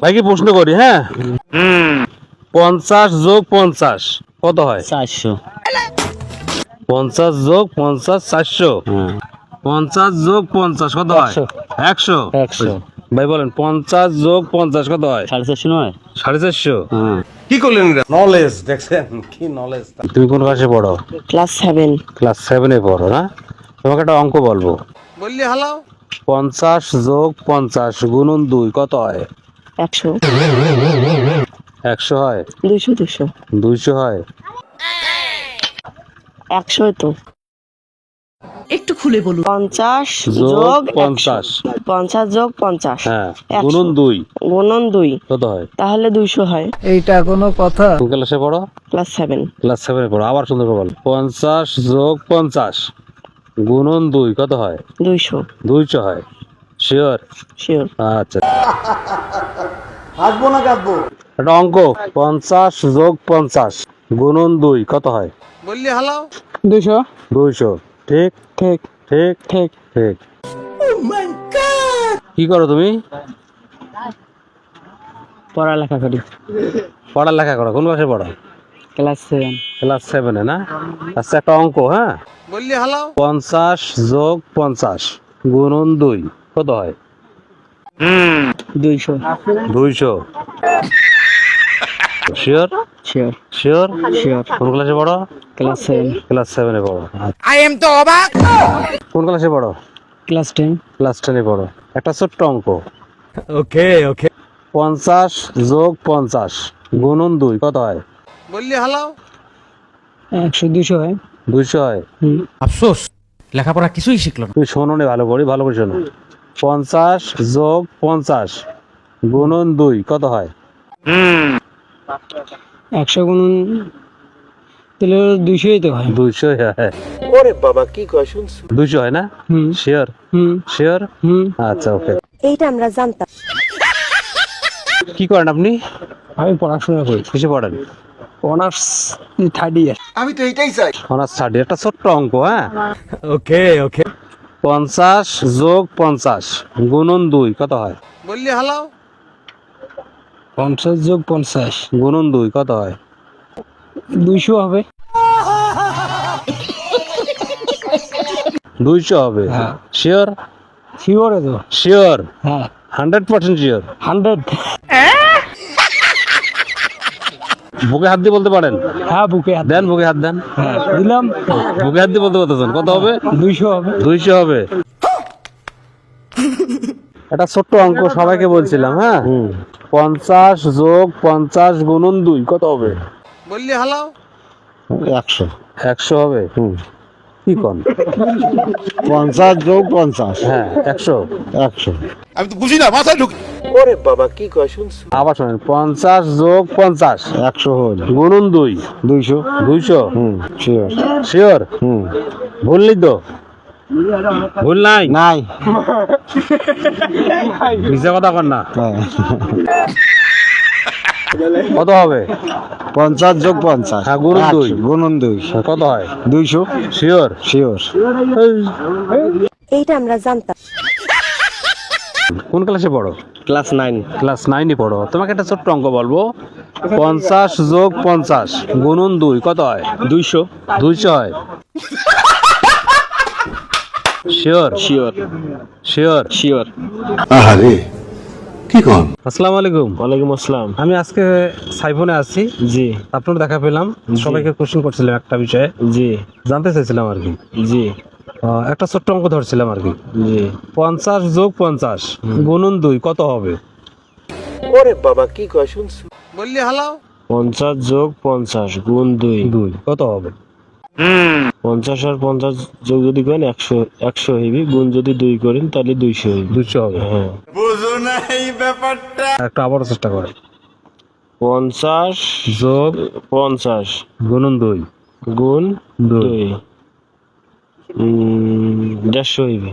ভাই কি প্রশ্ন করি, হ্যাঁ? 50 যোগ 50 কত হয়? 400। 50 যোগ 50 400। 50 যোগ 50 কত হয়? 100। 100। ভাই বলেন 50 যোগ 50 কত হয়? 450 নয়? 450। কি করলেন? নলেজ দেখছেন, কি নলেজ। তুমি কোন ক্লাসে পড়ো? ক্লাস 7। ক্লাস 7-এ পড়ো না? তোমাকে একটা অঙ্ক বলবো। বললি হালাও। 50 যোগ 50 গুণন 2 কত হয়? 100 100 হয়? 200 200 200 হয়? 100 তো একটু খুলে বলুন। 50 যোগ যোগ 50। 50 যোগ 50 হ্যাঁ, 100 গুণন 2 গুণন 2 কত হয়? তাহলে 200 হয়। এইটা কোনো কথা? কোন ক্লাসে পড়ো? ক্লাস 7। ক্লাস 7-এ পড়ো। আবার সুন্দর করে বলো। 50 যোগ 50 গুণন 2 কত হয়? 200 200 হয়? শিওর? শিওর। আচ্ছা, হাসবো না কাঁদবো? একটা অঙ্ক। 50 যোগ 50 গুণন 2 কত হয়? বললি হালাও। 200। 200। ঠিক ঠিক ঠিক ঠিক। ঠিক। কি করো তুমি? পড়ালেখা করি। পড়ালেখা করো? কোন ক্লাসে পড়ো? ক্লাস 7। ক্লাস 7-এ না? আচ্ছা, একটা অঙ্ক, হ্যাঁ? বললি হালাও। 50 যোগ 50 গুণন 2 কত হয়? 200। 200। শিওর? Sure sure? শিওর। কোন ক্লাসে পড়ো? ক্লাস 7। ক্লাস 7-এ পড়ো। আই এম তো অবাক। কোন ক্লাসে পড়ো? ক্লাস 10। ক্লাস 10-এ পড়ো। একটা ছোট্ট অঙ্ক। ওকে ওকে। 50 যোগ 50 গুণন 2 কত হয়? বললি হালাও। 100 200 হয়। 200 হয়? আফসোস লেখাপড়া কিছুই শিখলো না। তুমি শোনো নি ভালো করে শোনো। 50 যোগ 50 গুণন 2 কত হয়? 100 গুণন তাহলে 200ই তো হয়। 200 হয়? ওরে বাবা, কি কয় শুনছো? 200 হয় না? হুম শিওর? হুম শিওর? হুম। আচ্ছা, ওকে। এইটা আমরা জানতাম। কি করেন আপনি? আমি পড়াশোনা করি। কিসে পড়েন? অনার্স 3rd ইয়ার। আমি তো এইটাই চাই। Honours 3rd। একটা ছোট্ট অঙ্ক, হ্যাঁ? ওকে ওকে। 50 যোগ 50 গুণন 2 কত হয়? বললি হালাও। 50 যোগ 50 গুণন 2 কত হয়? 200 হবে। 200 হবে? হ্যাঁ। শিওর? শিওর তো? শিওর? হ্যাঁ 100% শিওর? 100। বুকে হাত দিয়ে বলতে পারেন? হ্যাঁ বুকে হাত দেন, বুকে হাত দেন। হ্যাঁ দিলাম। বুকে হাত দিয়ে বলতে পারতেছেন? কত হবে? 200 হবে। 200 হবে? একটা ছোট্ট অঙ্ক সবাইকে বলছিলাম, হ্যাঁ? 50 যোগ 50 গুণন 2 কত হবে? বললি হালাও। 100। 100 হবে? কি কোন? 50 যোগ 50, হ্যাঁ 100। 100। আমি তো বুঝি না, মাথায় ঢুক। ওরে বাবা, কি কয় শুনছো? আবার শোনেন। 50 যোগ 50 100 হল গুণন 2 200। 200? শিওর? শিওর? ভুললি তো? ভুল নাই? নাই। মিথ্যা কথা কর না। কত হবে? 50 যোগ 50, হ্যাঁ গুণন 2 গুণন 2 কত হয়? 200। শিওর? শিওর। এইটা আমরা জানতাম। কোন ক্লাসে পড়ো? ক্লাস 9। ক্লাস 9-এ পড়ো। তোমাকে একটা ছোট্ট অঙ্ক বলবো। 50 যোগ 50 গুণন 2 কত হয়? 200। 200 হয়? শিওর? Sure sure? শিওর। আরে কি কোন? আসসালামু আলাইকুম। ওয়ালাইকুম আসসালাম। আমি আজকে সাইফোনে আছি। জি আপনার দেখা পেলাম। সবাইকে কোশ্চেন করছিলাম একটা বিষয়ে, জি জানতে চাইছিলাম আর কি। জি একটা ছোট্ট অঙ্ক ধরছিলাম আর কি। জি। 50 যোগ 50 গুণন 2 কত হবে? ওরে বাবা, কি কয় শুনছো? বললি হালাও। 50 যোগ 50 গুণ 2 কত হবে? 50 আর 50 যোগ যদি করেন 100 হইবে, গুণ যদি 2 করেন তাহলে 200 হইবে। 200 হবে? হ্যাঁ। বুঝো না এই ব্যাপারটা। একটা আবারও চেষ্টা করে। 50 যোগ 50 গুণন 2 গুণ 2 150 হইবে।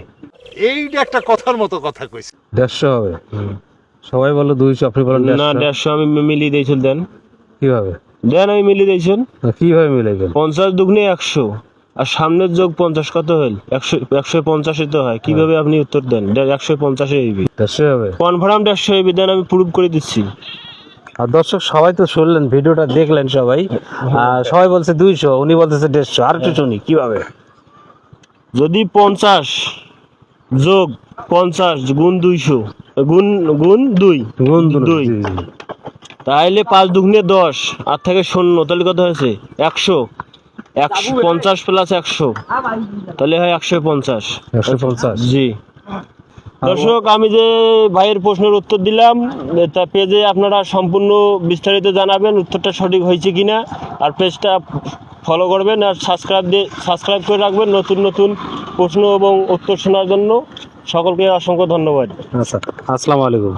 এইটা একটা কথার মতো কথা কইছে। 150 হবে? সবাই বলো 200, আপনি বলেন না 150। 150 আমি মিলিয়ে দিয়েছিল দেন। কিভাবে? দেন আমি মিলিয়ে দিয়েছেন। কিভাবে মিলাইবেন? 50 দুগুণে 100 আর সামনের যোগ 50 কত হল? 150 তো হয়। কিভাবে আপনি উত্তর দেন? 150 হইবি। 150 হবে। কনফার্ম 150 হইবি, দেন আমি প্রুভ করে দিচ্ছি। আর দর্শক সবাই তো শুনলেন, ভিডিওটা দেখলেন সবাই। সবাই বলছে 200, উনি বলতেছে 150। আর একটু শুনি কিভাবে। যদি 50 যোগ 50 গুণ 200 গুণ 2 গুণ 2 2, তাহলে 5 দুগুণে 10 আর থেকে 0, তাহলে কত হয়েছে? 100। 150 প্লাস 100 তাহলে হয় 150। 150। জি দর্শক, আমি যে ভাইয়ের প্রশ্নের উত্তর দিলাম, তা পেজে আপনারা সম্পূর্ণ বিস্তারিত জানাবেন উত্তরটা সঠিক হয়েছে কিনা। আর পেজটা ফলো করবেন আর সাবস্ক্রাইব করে রাখবেন নতুন নতুন প্রশ্ন এবং উত্তর শোনার জন্য। সকলকে অসংখ্য ধন্যবাদ। আচ্ছা, আসসালামু আলাইকুম।